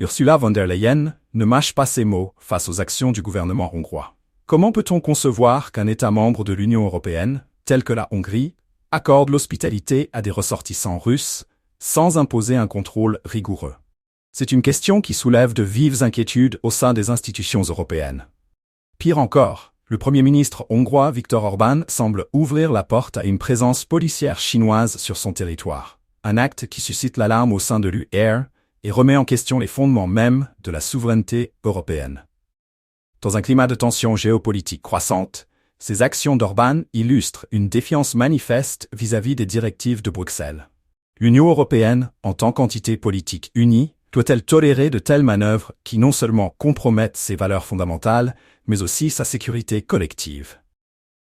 Ursula von der Leyen ne mâche pas ses mots face aux actions du gouvernement hongrois. Comment peut-on concevoir qu'un État membre de l'Union européenne, tel que la Hongrie, accorde l'hospitalité à des ressortissants russes sans imposer un contrôle rigoureux? C'est une question qui soulève de vives inquiétudes au sein des institutions européennes. Pire encore, le Premier ministre hongrois Viktor Orbán semble ouvrir la porte à une présence policière chinoise sur son territoire, un acte qui suscite l'alarme au sein de l'UE et remet en question les fondements mêmes de la souveraineté européenne. Dans un climat de tension géopolitique croissante, ces actions d'Orbán illustrent une défiance manifeste vis-à-vis des directives de Bruxelles. L'Union européenne, en tant qu'entité politique unie, doit-elle tolérer de telles manœuvres qui non seulement compromettent ses valeurs fondamentales, mais aussi sa sécurité collective?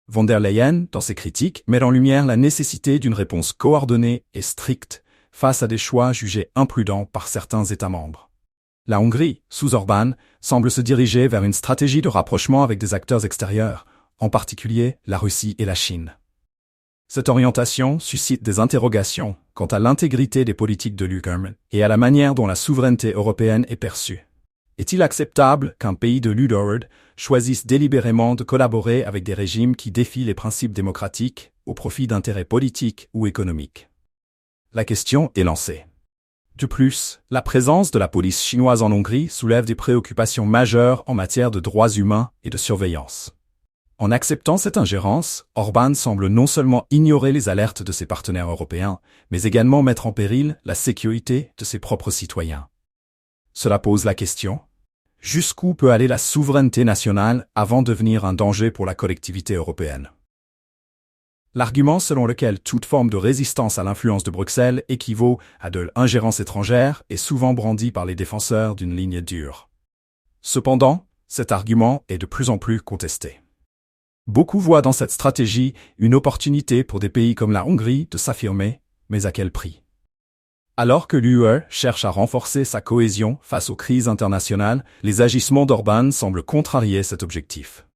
Von der Leyen, dans ses critiques, met en lumière la nécessité d'une réponse coordonnée et stricte face à des choix jugés imprudents par certains États membres. La Hongrie, sous Orbán, semble se diriger vers une stratégie de rapprochement avec des acteurs extérieurs, en particulier la Russie et la Chine. Cette orientation suscite des interrogations quant à l'intégrité des politiques de l'UE et à la manière dont la souveraineté européenne est perçue. Est-il acceptable qu'un pays de l'UE choisisse délibérément de collaborer avec des régimes qui défient les principes démocratiques au profit d'intérêts politiques ou économiques? La question est lancée. De plus, la présence de la police chinoise en Hongrie soulève des préoccupations majeures en matière de droits humains et de surveillance. En acceptant cette ingérence, Orbán semble non seulement ignorer les alertes de ses partenaires européens, mais également mettre en péril la sécurité de ses propres citoyens. Cela pose la question: jusqu'où peut aller la souveraineté nationale avant de devenir un danger pour la collectivité européenne? L'argument selon lequel toute forme de résistance à l'influence de Bruxelles équivaut à de l'ingérence étrangère est souvent brandi par les défenseurs d'une ligne dure. Cependant, cet argument est de plus en plus contesté. Beaucoup voient dans cette stratégie une opportunité pour des pays comme la Hongrie de s'affirmer, mais à quel prix? Alors que l'UE cherche à renforcer sa cohésion face aux crises internationales, les agissements d'Orbán semblent contrarier cet objectif.